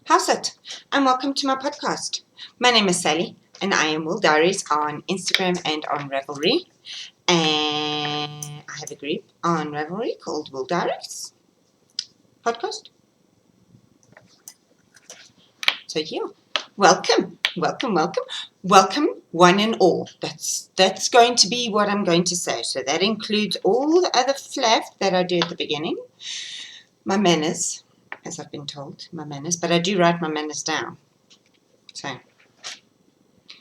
How's it? And welcome to my podcast. My name is Sally, and I am WoolDiaries on Instagram and on Ravelry. And I have a group on Ravelry called WoolDiaries podcast. So yeah, welcome, one and all. That's going to be what I'm going to say. So that includes all the other fluff that I do at the beginning, my manners, as I've been told, my manners. But I do write my manners down. So.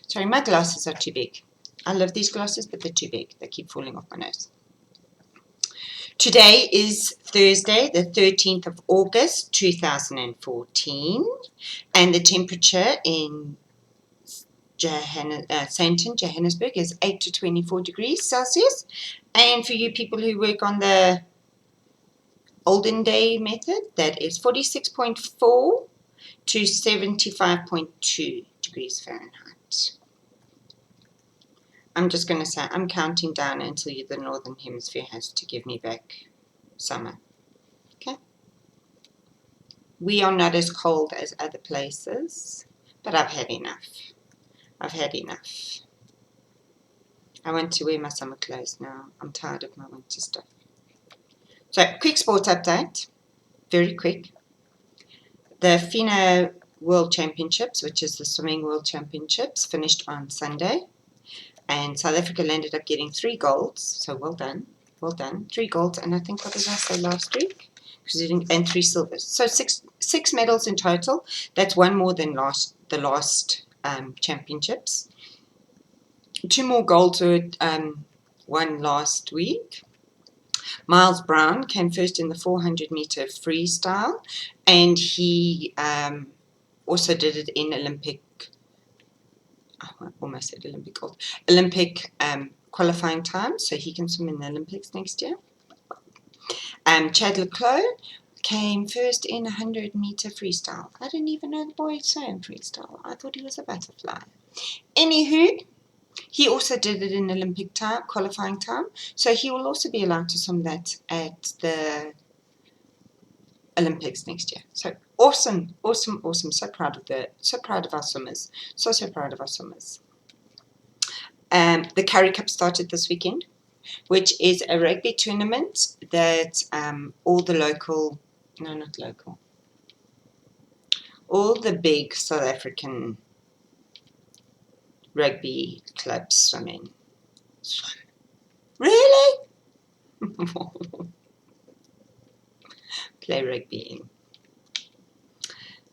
Sorry, my glasses are too big. I love these glasses, but they're too big. They keep falling off my nose. Today is Thursday, the 13th of August, 2014, and the temperature in Sandton, Johannesburg, is 8 to 24 degrees Celsius. And for you people who work on the olden day method, that is 46.4 to 75.2 degrees Fahrenheit. I'm just going to say I'm counting down until the Northern Hemisphere has to give me back summer. Okay? We are not as cold as other places, but I've had enough. I've had enough. I want to wear my summer clothes now. I'm tired of my winter stuff. So, quick sports update. Very quick. The FINA World Championships, which is the Swimming World Championships, finished on Sunday. And South Africa ended up getting 3 golds, so well done, 3 golds, and I think, what did I say last week? And 3 silvers, so six medals in total. That's one more than the last championships. 2 more golds were won last week. Miles Brown came first in the 400-meter freestyle, and he also did it in Olympic qualifying time, so he can swim in the Olympics next year. Chad Leclos came first in 100-meter freestyle. I didn't even know the boy swam freestyle. I thought he was a butterfly. Anywho, he also did it in Olympic time, qualifying time, so he will also be allowed to swim that at the Olympics next year. So awesome. So proud of our swimmers. So proud of our swimmers. The Currie Cup started this weekend, which is a rugby tournament that all the big South African rugby clubs swim in. Really? Play rugby in.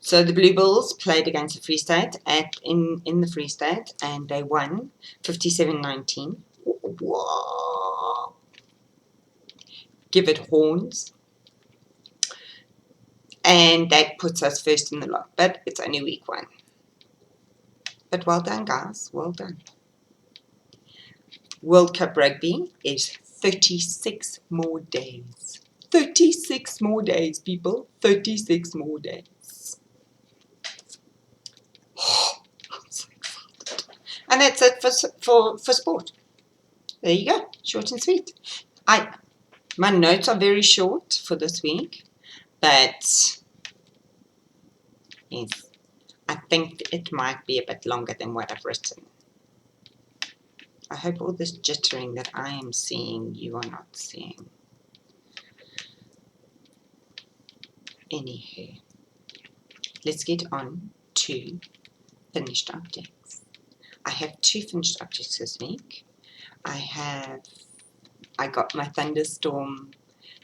So the Blue Bulls played against the Free State in the Free State, and they won 57-19. Whoa. Give it horns. And that puts us first in the lot, but it's only week 1. But well done, guys. Well done. World Cup Rugby is 36 more days. 36 more days, people. 36 more days. I'm so excited. And that's it for sport. There you go. Short and sweet. My notes are very short for this week, but yes, I think it might be a bit longer than what I've written. I hope all this jittering that I am seeing, you are not seeing. Anywho, let's get on to finished objects. I have 2 finished objects this week. I got my Thunderstorm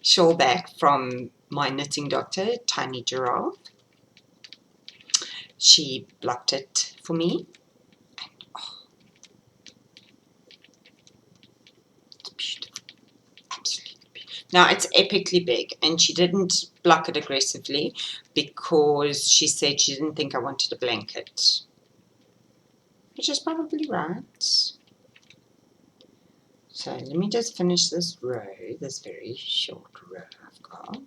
shawl back from my knitting doctor, Tiny Giraffe. She blocked it for me. And, it's beautiful. Absolutely beautiful. Now, it's epically big, and she didn't block it aggressively because she said she didn't think I wanted a blanket. Which is probably right. So let me just finish this row, this very short row I've got.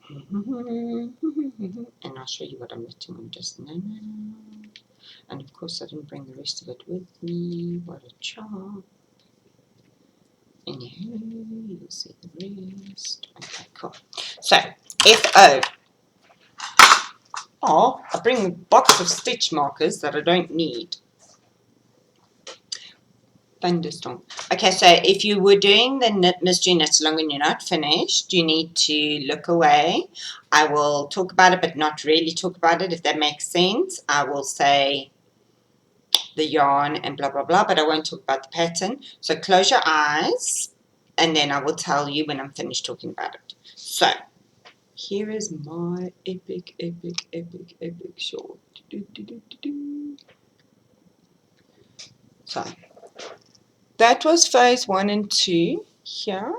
And I'll show you what I'm knitting on just now. And of course I didn't bring the rest of it with me. What a chop. Anywho, you'll see the rest. Okay, cool. So, FO. Oh, I bring a box of stitch markers that I don't need. Thunderstorm. Okay, so if you were doing the mystery knit along and you're not finished, you need to look away. I will talk about it, but not really talk about it, if that makes sense. I will say the yarn and blah, blah, blah, but I won't talk about the pattern. So close your eyes, and then I will tell you when I'm finished talking about it. So, here is my epic, epic, epic, epic shawl. So, that was phase 1 and 2 here.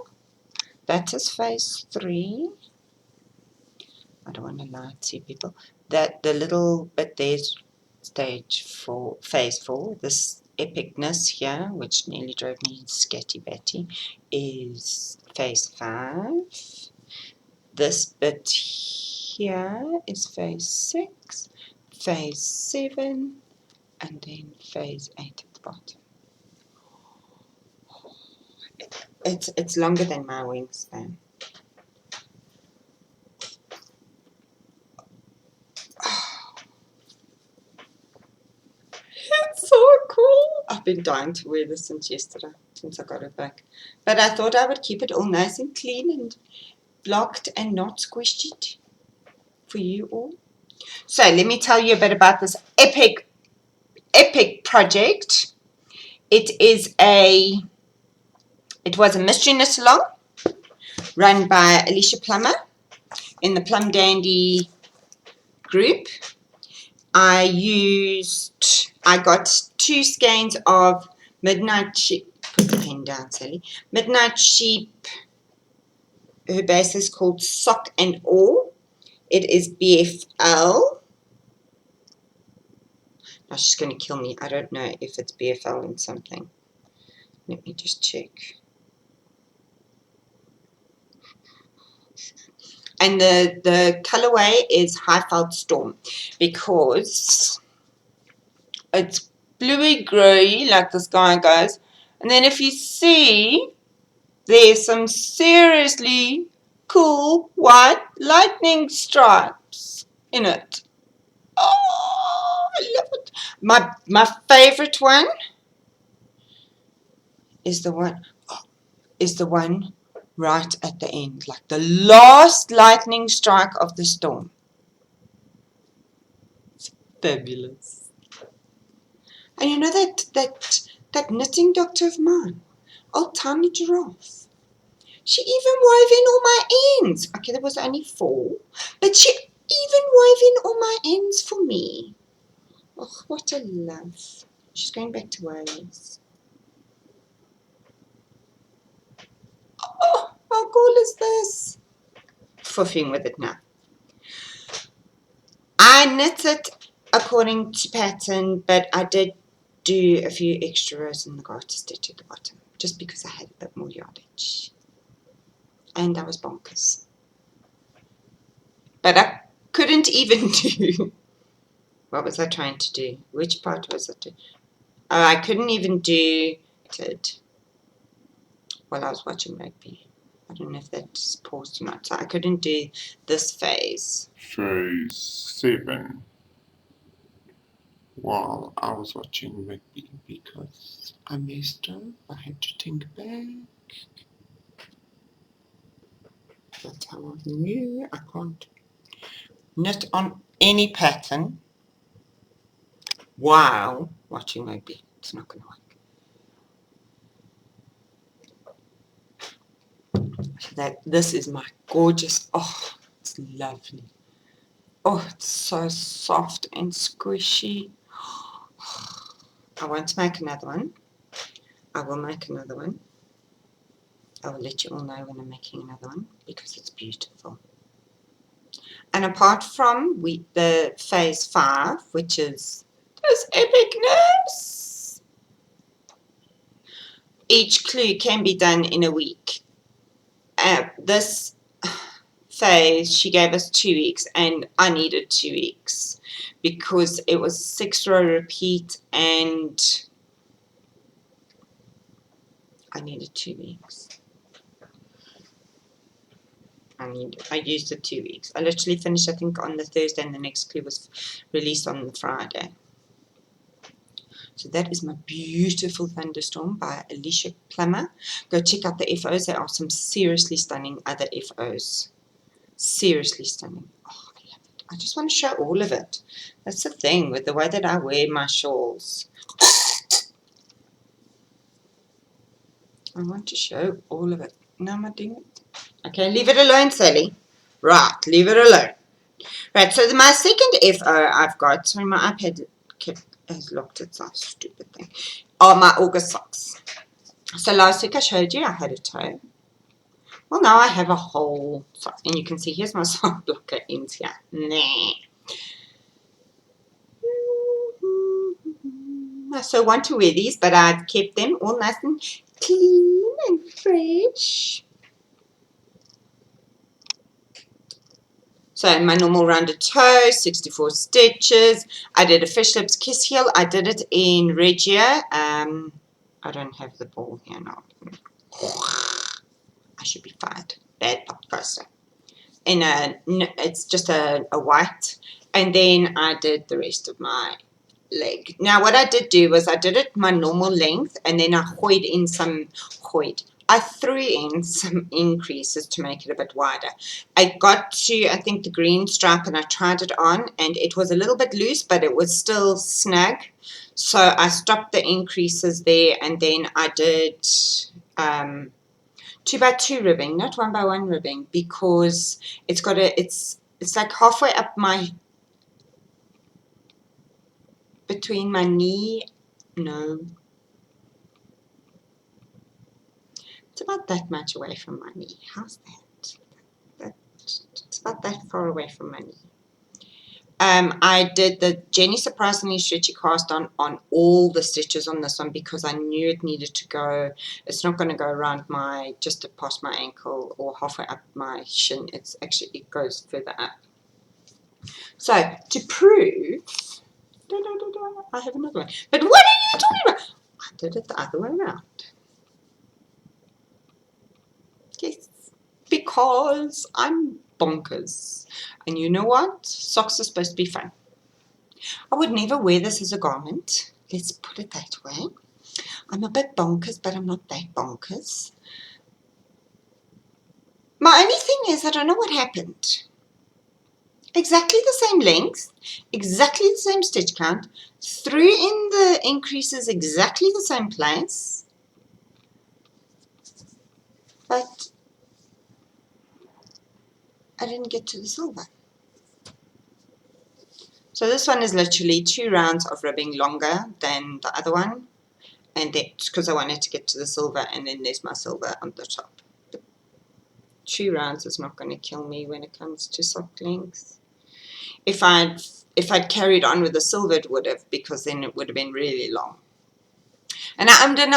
That is phase 3. I don't want to lie to people. That the little bit there's stage 4, phase 4. This epicness here, which nearly drove me scatty batty, is phase 5. This bit here is phase 6, phase 7, and then phase 8 at the bottom. It's longer than my wingspan. It's so cool. I've been dying to wear this since yesterday, since I got it back. But I thought I would keep it all nice and clean and blocked and not squished it for you all. So let me tell you a bit about this epic project. It was a mystery knit along run by Alicia Plummer in the Plum Dandy group. I got 2 skeins of Midnight Sheep. Put the pen down, Sally. Midnight Sheep. Her base is called Sock and Awe. It is BFL. Now she's going to kill me. I don't know if it's BFL in something. Let me just check. And the colorway is High Felt Storm, because it's bluey grey like the sky guys. And then if you see, there's some seriously cool white lightning stripes in it. Oh, I love it. My favorite one is the one right at the end, like the last lightning strike of the storm. It's fabulous. And you know that knitting doctor of mine, old Tiny Giraffe, she even wove in all my ends. Okay, there was only 4, but she even wove in all my ends for me. Oh, what a love. She's going back to Wales. Oh, how cool is this? Fuffing with it now. I knit it according to pattern, but I did do a few extra rows in the garter stitch at the bottom, just because I had a bit more yardage. And I was bonkers. But I couldn't even do... What was I trying to do? Which part was it? Oh, I couldn't even do it while I was watching rugby. I don't know if that's paused or not. So I couldn't do this phase. Phase 7. While I was watching rugby because I messed up. I had to think back. That's how I knew I can't knit on any pattern while watching rugby. It's not going to work. This is my gorgeous, oh, it's lovely. Oh, it's so soft and squishy. I want to make another one. I will make another one. I will let you all know when I'm making another one, because it's beautiful. And apart from the phase 5, which is this epicness, each clue can be done in a week. This phase, she gave us 2 weeks, and I needed 2 weeks because it was 6 row repeat, and I needed 2 weeks. I used it 2 weeks. I literally finished, I think, on the Thursday, and the next clue was released on the Friday. So that is my beautiful Thunderstorm by Alicia Plummer. Go check out the FOs. There are some seriously stunning other FOs. Seriously stunning. Oh, I love it. I just want to show all of it. That's the thing with the way that I wear my shawls. I want to show all of it. No, am I doing it? Okay, leave it alone, Sally. Right, leave it alone. Right, so my second FO I've got, sorry, my iPad has locked itself, stupid thing, are my August socks. So last week I showed you I had a toe. Well, now I have a whole sock, and you can see here's my sock blocker ends here. Nah. I so want to wear these, but I've kept them all nice and clean and fresh. So in my normal rounded toe, 64 stitches. I did a fish lips kiss heel. I did it in Regia. I don't have the ball here now. I should be fired. Bad podcaster. It's just a white. And then I did the rest of my leg. Now what I did do was I did it my normal length, and then I I threw in some increases to make it a bit wider. I got to, I think, the green stripe, and I tried it on, and it was a little bit loose, but it was still snug. So I stopped the increases there, and then I did 2x2 ribbing, not 1x1 ribbing, because it's like halfway up between my knee. No, it's about that much away from my knee. How's that? It's about that far away from my knee. I did the Jenny Surprisingly Stretchy cast on all the stitches on this one, because I knew it needed to go. It's not going to go around just past my ankle or halfway up my shin. It goes further up. So to prove, I have another one. But what are you talking about? I did it the other way around. Yes, because I'm bonkers. And you know what? Socks are supposed to be fun. I would never wear this as a garment. Let's put it that way. I'm a bit bonkers, but I'm not that bonkers. My only thing is I don't know what happened. Exactly the same length, exactly the same stitch count, threw in the increases exactly the same place, but I didn't get to the silver. So this one is literally 2 rounds of ribbing longer than the other one, and that's because I wanted to get to the silver, and then there's my silver on the top. But 2 rounds is not going to kill me when it comes to sock length. If I'd carried on with the silver, it would have, because then it would have been really long. And I ummed and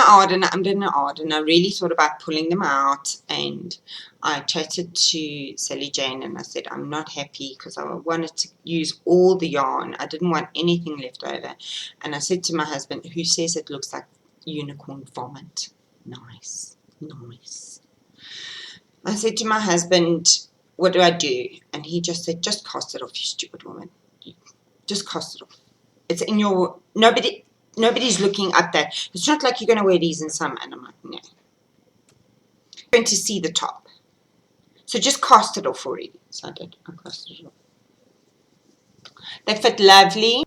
I really thought about pulling them out, and I chatted to Sally Jane, and I said I'm not happy because I wanted to use all the yarn. I didn't want anything left over. And I said to my husband, who says it looks like unicorn vomit. Nice. I said to my husband, what do I do? And he just said, just cast it off, you stupid woman. Just cast it off. It's in your... Nobody's looking at that. It's not like you're going to wear these in summer. And I'm like, no. You're going to see the top. So just cast it off already. So I did. I cast it off. They fit lovely.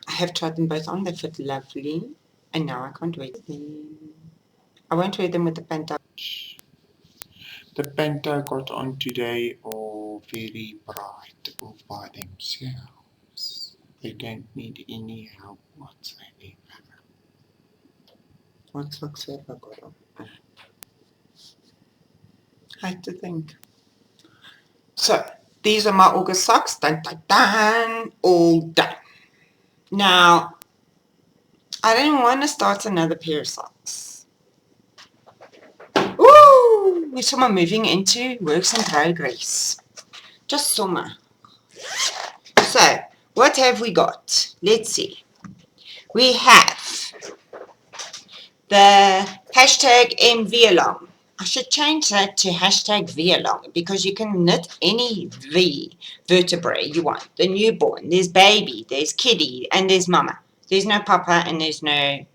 I have tried them both on. They fit lovely. And now I can't wear them. I won't wear them with the pant. The pants I got on today are very bright all by themselves. They don't need any help whatsoever. What socks have I got on? I have to think. So, these are my August socks. Dun, dun, dun. All done. Now, I don't want to start another pair of socks. Ooh! We're somewhere moving into works in progress. Just summer. So, what have we got? Let's see. We have the hashtag MV along. I should change that to hashtag V along, because you can knit any V vertebrae you want. The newborn, there's baby, there's kiddie, and there's mama. There's no papa and there's no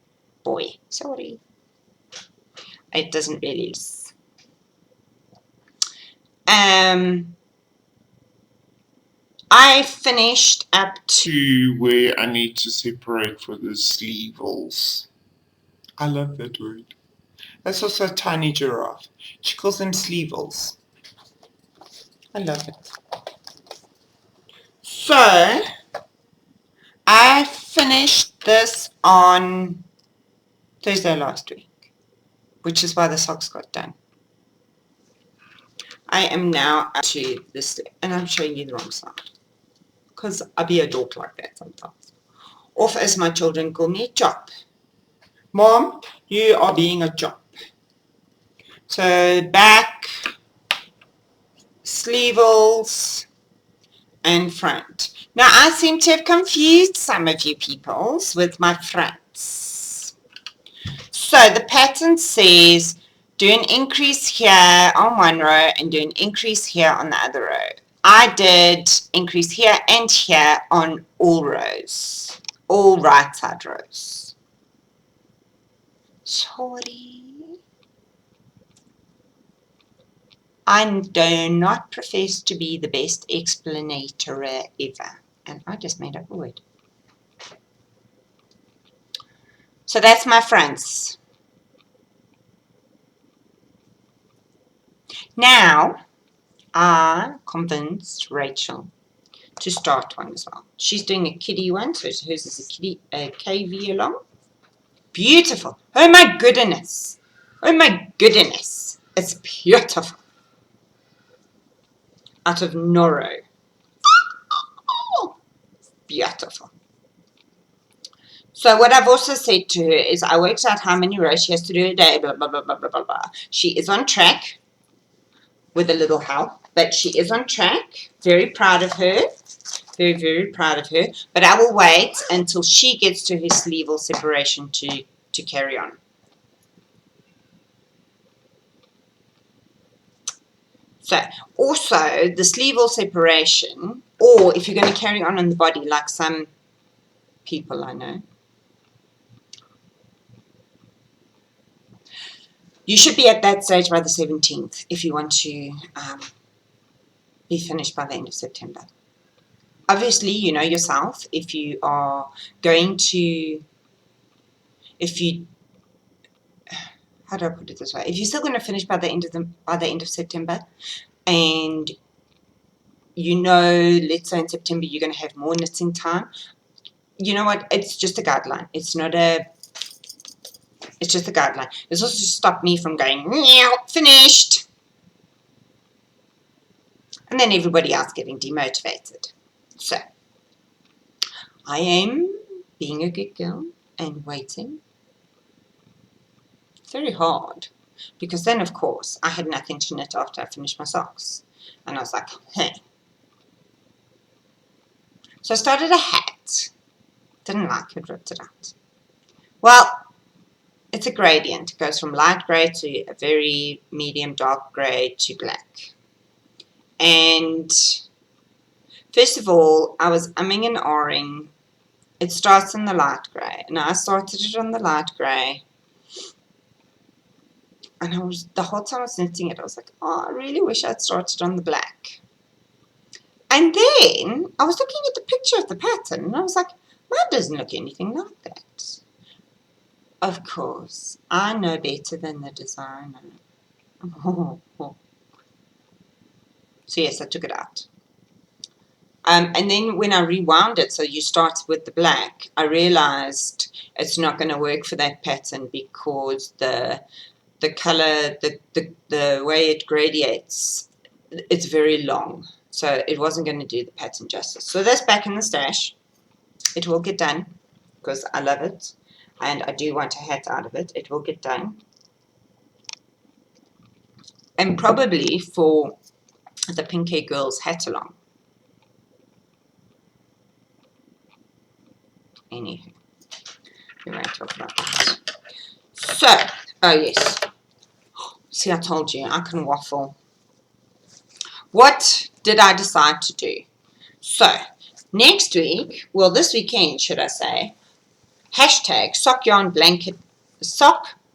boy. Sorry. It doesn't really. I finished up to where I need to separate for the sleeves. I love that word. That's also a tiny giraffe. She calls them sleevels. I love it. So, I finished this on Thursday last week, which is why the socks got done. I am now up to this, and I'm showing you the wrong side, because I be a dork like that sometimes. Off, as my children call me, chop. Mom, you are being a chop. So back, sleeves, and front. Now I seem to have confused some of you peoples with my fronts. So the pattern says do an increase here on one row and do an increase here on the other row. I did increase here and here on all rows, all right side rows. Sorry. I do not profess to be the best explanator ever. And I just made up a word. So that's my fronts. Now, I convinced Rachel to start one as well. She's doing a kiddie one, so hers is a KV along. Beautiful. Oh my goodness. Oh my goodness. It's beautiful. Out of Noro. Beautiful. So what I've also said to her is I worked out how many rows she has to do a day, blah, blah, blah, blah, blah, blah, blah. She is on track with a little help, but she is on track. Very proud of her. Very, very proud of her. But I will wait until she gets to her sleevel separation to carry on. So, also, the sleevel separation, or if you're going to carry on the body, like some people I know, you should be at that stage by the 17th if you want to be finished by the end of September. Obviously, you know yourself, if you are going to, how do I put it this way? If you're still going to finish by the end of September, and you know, let's say in September you're going to have more knitting time, you know what? It's just a guideline. It's just a guideline. It's also to stop me from going, finished, and then everybody else getting demotivated. So, I am being a good girl and waiting. It's very hard, because then, of course, I had nothing to knit after I finished my socks. And I was like, hey. So I started a hat. Didn't like it, ripped it out. Well, it's a gradient. It goes from light grey to a very medium dark grey to black. And first of all, I was umming and ahhing. It starts in the light grey. And I started it on the light grey. And the whole time I was knitting it, I was like, oh, I really wish I'd started on the black. And then I was looking at the picture of the pattern, and I was like, mine doesn't look anything like that. Of course, I know better than the designer. So yes, I took it out. And then when I rewound it, so you start with the black, I realized it's not going to work for that pattern, because the color, the way it gradiates, it's very long. So it wasn't going to do the pattern justice. So that's back in the stash. It will get done, because I love it. And I do want a hat out of it. It will get done. And probably for the Pink Hair Girls hat along. Anywho, we won't talk about that. So, oh yes. See, I told you, I can waffle. What did I decide to do? So, next week, well, this weekend, should I say, hashtag sock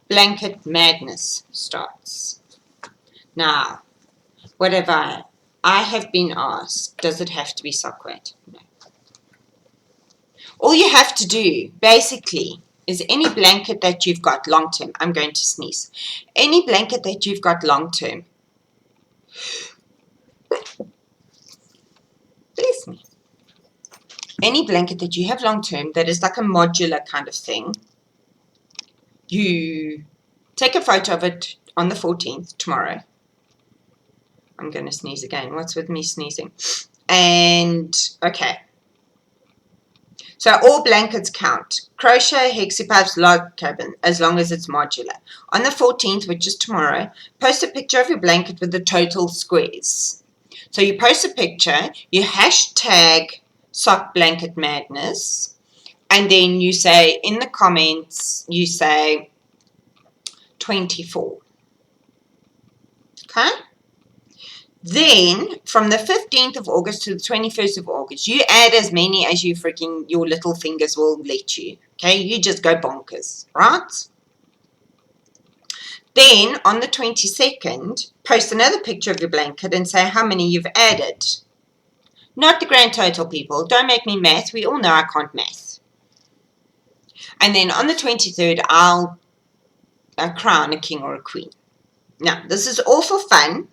blanket madness starts. Now, whatever I have been asked, does it have to be sock weight? No. All you have to do, basically, is any blanket that you've got long term, I'm going to sneeze, any blanket that you've got long term, bless me, any blanket that you have long term that is like a modular kind of thing, you take a photo of it on the 14th, tomorrow. I'm going to sneeze again. What's with me sneezing? And, okay. So all blankets count. Crochet, hexipubs, log cabin, as long as it's modular. On the 14th, which is tomorrow, post a picture of your blanket with the total squares. So you post a picture, you hashtag sock blanket madness, and then you say, in the comments, you say 24. Okay? Then, from the 15th of August to the 21st of August, you add as many as your little fingers will let you. Okay? You just go bonkers, right? Then, on the 22nd, post another picture of your blanket and say how many you've added. Not the grand total, people. Don't make me math. We all know I can't math. And then on the 23rd, I'll crown a king or a queen. Now, this is all for fun.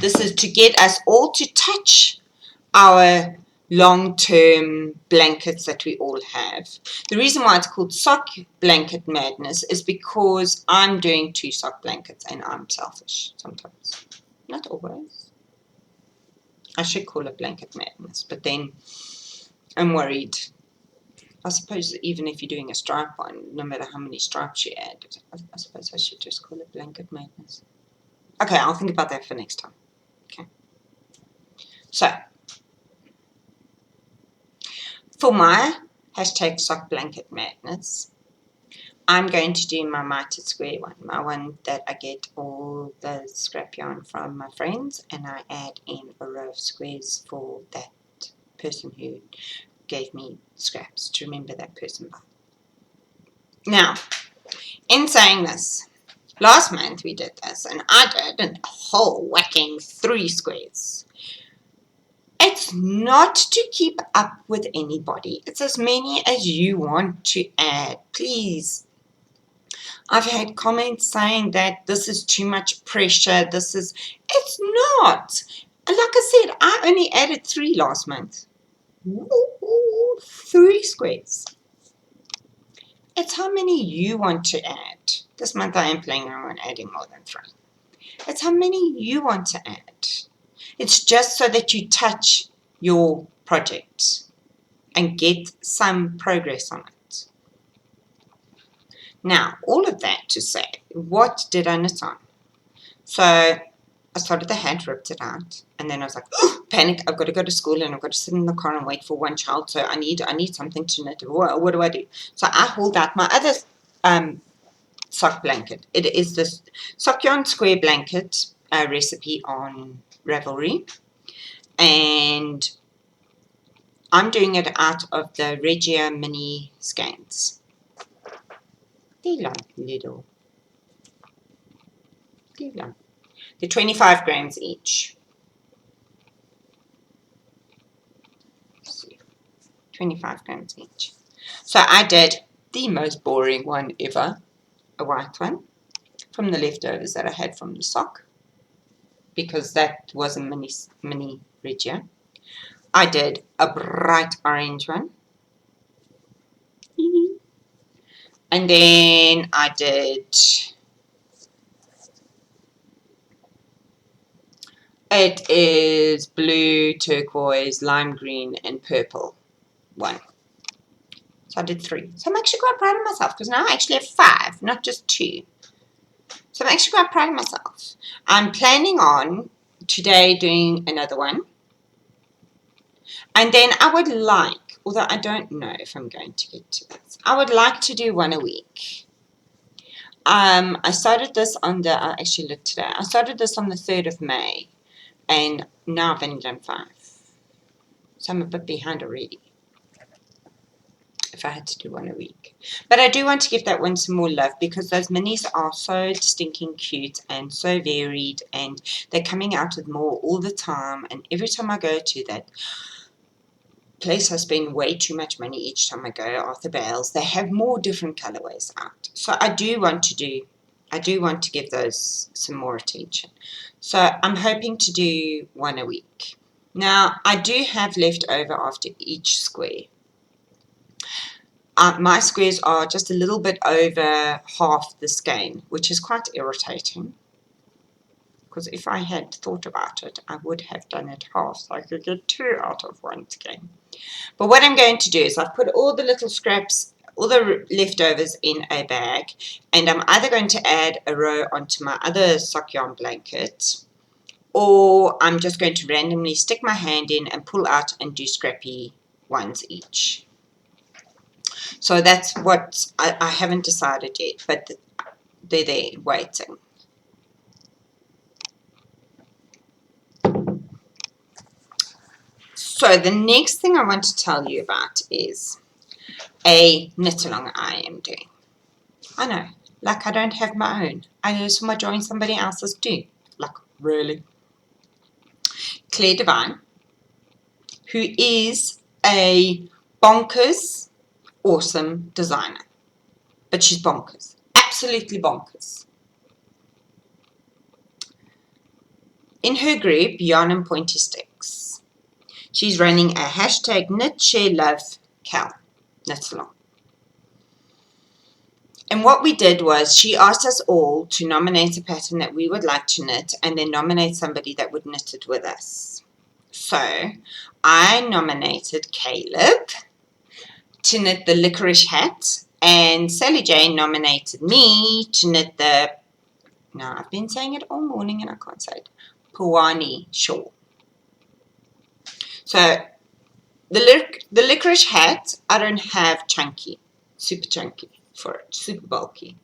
This is to get us all to touch our long-term blankets that we all have. The reason why it's called sock blanket madness is because I'm doing 2 sock blankets and I'm selfish sometimes. Not always. I should call it blanket madness, but then I'm worried. I suppose even if you're doing a stripe one, no matter how many stripes you add, I suppose I should just call it blanket madness. Okay, I'll think about that for next time. Okay. So, for my hashtag sock blanket madness, I'm going to do my mitered square one, my one that I get all the scrap yarn from my friends, and I add in a row of squares for that person who gave me scraps to remember that person by. Now, in saying this, last month we did this, and I did a whole whacking 3 squares. It's not to keep up with anybody. It's as many as you want to add. Please. I've had comments saying that this is too much pressure. It's not. Like I said, I only added 3 last month. Ooh, 3 squares. It's how many you want to add. This month I am planning on adding more than 3. It's how many you want to add. It's just so that you touch your project and get some progress on it. Now, all of that to say, what did I knit on? So I started the hat, ripped it out, and then I was like, oh, panic, I've got to go to school and I've got to sit in the car and wait for one child, so I need something to knit. What do I do? So I hauled out my other sock blanket. It is this sock yarn square blanket recipe on Ravelry, and I'm doing it out of the Regia mini skeins. They're like little. They're 25 grams each. 25 grams each. So I did the most boring one ever, a white one, from the leftovers that I had from the sock, because that was a mini Regia. I did a bright orange one. And then I did, it is blue, turquoise, lime green, and purple one. So I did 3. So I'm actually quite proud of myself, because now I actually have 5, not just 2. So I'm actually quite proud of myself. I'm planning on today doing another one. And then I would like, although I don't know if I'm going to get to this, I would like to do one a week. I started this on the, I actually looked today, I started this on the 3rd of May, and now I've only done 5. So I'm a bit behind already, if I had to do one a week. But I do want to give that one some more love, because those minis are so stinking cute and so varied, and they're coming out with more all the time, and every time I go to that place I spend way too much money each time I go after Bales. They have more different colorways out. So I do want to give those some more attention. So I'm hoping to do one a week. Now I do have left over after each square. My squares are just a little bit over half the skein, which is quite irritating. Because if I had thought about it, I would have done it half, so I could get 2 out of 1 skein. But what I'm going to do is I've put all the little scraps, all the leftovers in a bag, and I'm either going to add a row onto my other sock yarn blanket, or I'm just going to randomly stick my hand in and pull out and do scrappy ones each. So that's what I haven't decided yet, but they're there waiting. So the next thing I want to tell you about is a knit along I am doing. I know, like I don't have my own. I just want to join somebody else's too. Like, really? Claire Devine, who is a bonkers, awesome designer. But she's bonkers. Absolutely bonkers. In her group, Yarn and Pointy Sticks, she's running a hashtag knit, share, love, Cal. Knit along. And what we did was she asked us all to nominate a pattern that we would like to knit, and then nominate somebody that would knit it with us. So I nominated Caleb to knit the licorice hat, and Sally Jane nominated me to knit the, now I've been saying it all morning and I can't say it, Puani shawl. So the licorice hat, I don't have chunky, super chunky for it, super bulky.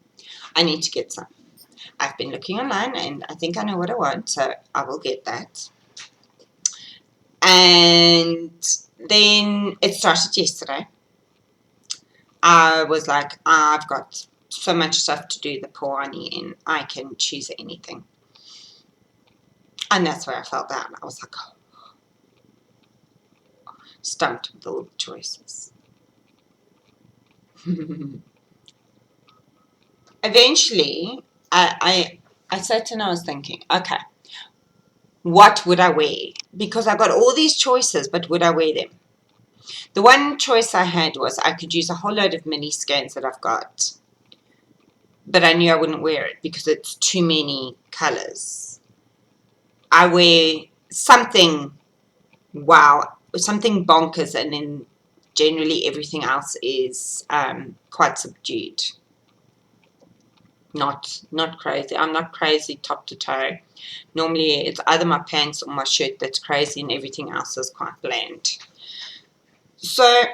I need to get some. I've been looking online and I think I know what I want, so I will get that. And then it started yesterday. I was like, I've got so much stuff to do the Puani in, I can choose anything. And that's where I felt that. I was like, oh, stumped with all the choices. Eventually, I sat and I was thinking, okay, what would I wear? Because I got all these choices, but would I wear them? The one choice I had was I could use a whole load of mini skeins that I've got, but I knew I wouldn't wear it because it's too many colours. I wear something, wow, something bonkers, and then generally everything else is quite subdued. Not crazy. I'm not crazy top to toe. Normally it's either my pants or my shirt that's crazy, and everything else is quite bland. So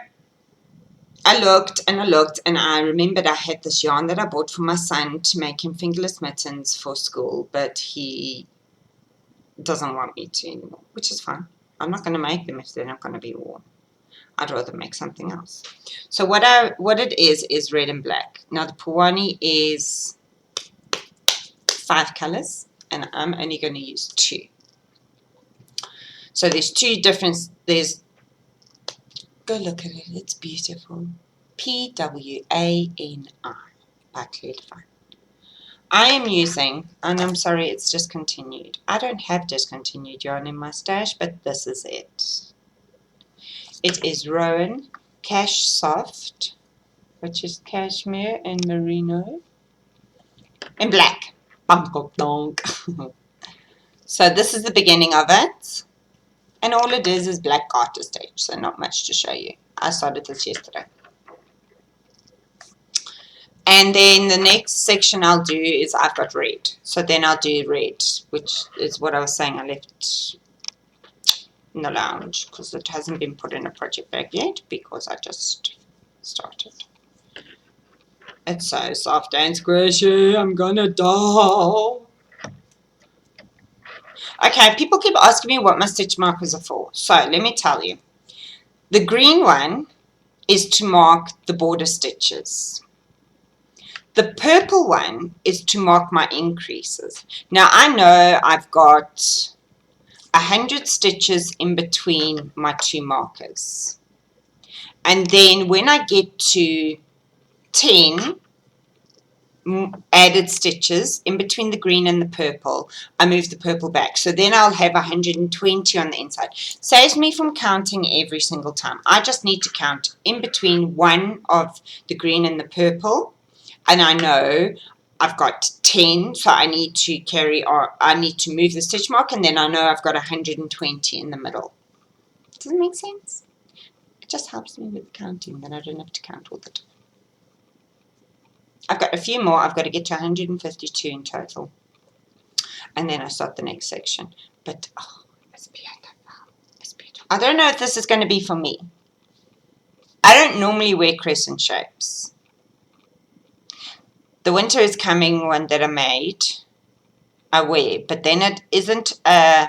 I looked and I looked, and I remembered I had this yarn that I bought for my son to make him fingerless mittens for school, but he doesn't want me to anymore, which is fine. I'm not going to make them if they're not going to be worn. I'd rather make something else. So what it is red and black. Now the Puani is 5 colours, and I'm only going to use 2. So there's 2 different, go look at it, it's beautiful. P-W-A-N-I by Claire Devine. I am using, and I'm sorry it's discontinued. I don't have discontinued yarn in my stash, but this is it. It is Rowan Cash Soft, which is cashmere and merino, and black. So this is the beginning of it, and all it is black garter stitch, so not much to show you. I started this yesterday. And then the next section I'll do is I've got red. So then I'll do red, which is what I was saying I left in the lounge because it hasn't been put in a project bag yet because I just started. It's so soft and squishy. I'm gonna die. Okay, people keep asking me what my stitch markers are for. So let me tell you. The green one is to mark the border stitches. The purple one is to mark my increases. Now I know I've got 100 stitches in between my two markers. And then when I get to 10 added stitches in between the green and the purple, I move the purple back. So then I'll have 120 on the inside. Saves me from counting every single time. I just need to count in between one of the green and the purple, and I know I've got 10, so I need to carry, or I need to move the stitch mark, and then I know I've got 120 in the middle. Does it make sense? It just helps me with counting, then I don't have to count all the time. I've got a few more. I've got to get to 152 in total. And then I start the next section. But, oh, it's beautiful. It's beautiful. I don't know if this is going to be for me. I don't normally wear crescent shapes. The winter is coming one that I made, I wear. But then it isn't a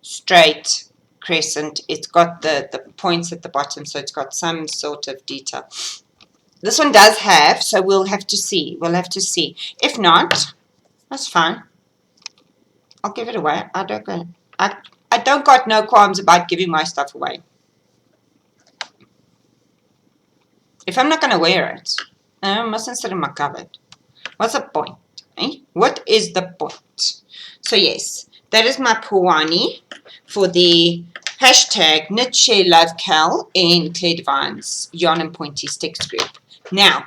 straight crescent. It's got the points at the bottom, so it's got some sort of detail. This one does have, so we'll have to see. We'll have to see. If not, that's fine. I'll give it away. I don't got no qualms about giving my stuff away. If I'm not going to wear it, I mustn't sit in my cupboard. What's the point? Eh? What is the point? So yes, that is my Pawani for the hashtag Knit Share Love Cal in Claire Devine's Yarn and Pointy Sticks group. Now,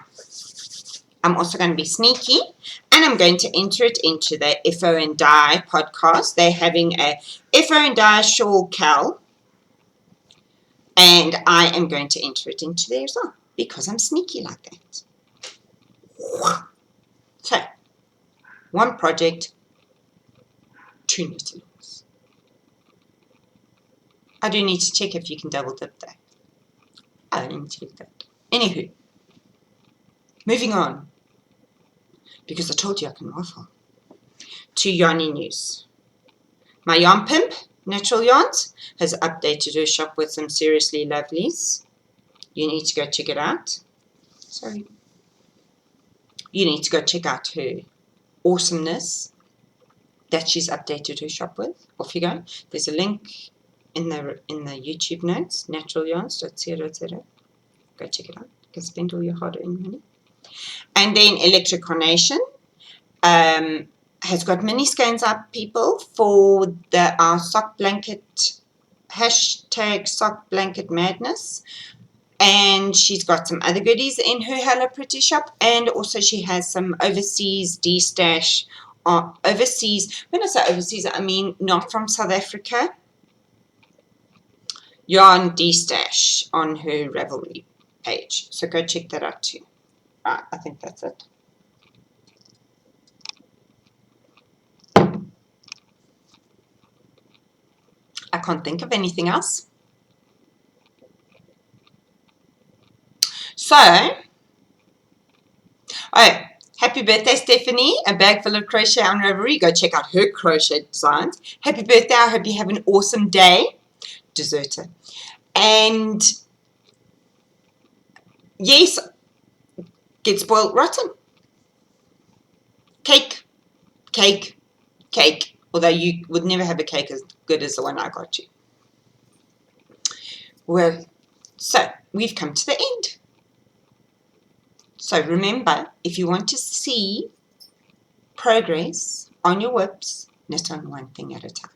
I'm also going to be sneaky, and I'm going to enter it into the FO and Dye podcast. They're having a FO and Dye Shawl Cal, and I am going to enter it into there as well, because I'm sneaky like that. So, one project, 2 knitting. I do need to check if you can double dip that. I didn't check that. Anywho. Moving on, because I told you I can waffle, to yarny news. My yarn pimp, Natural Yarns, has updated her shop with some seriously lovelies. You need to go check it out. Sorry. You need to go check out her awesomeness that she's updated her shop with. Off you go. There's a link in the YouTube notes, naturalyarns.co.za. Go check it out. You can spend all your hard-earned money. And then Electric Carnation has got mini skeins up, people, for our sock blanket, hashtag sock blanket madness. And she's got some other goodies in her Hello Pretty shop. And also she has some overseas D-stash, overseas, when I say overseas, I mean not from South Africa, yarn D-stash on her Ravelry page. So go check that out too. Right, I think that's it. I can't think of anything else. So, oh, happy birthday, Stephanie. A bag full of crochet on Ravelry. Go check out her crochet designs. Happy birthday. I hope you have an awesome day. Deserter. And yes, get spoiled rotten. Cake, cake, cake. Although you would never have a cake as good as the one I got you. Well, so we've come to the end. So remember, if you want to see progress on your whips, knit on one thing at a time.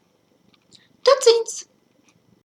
Tot ziens!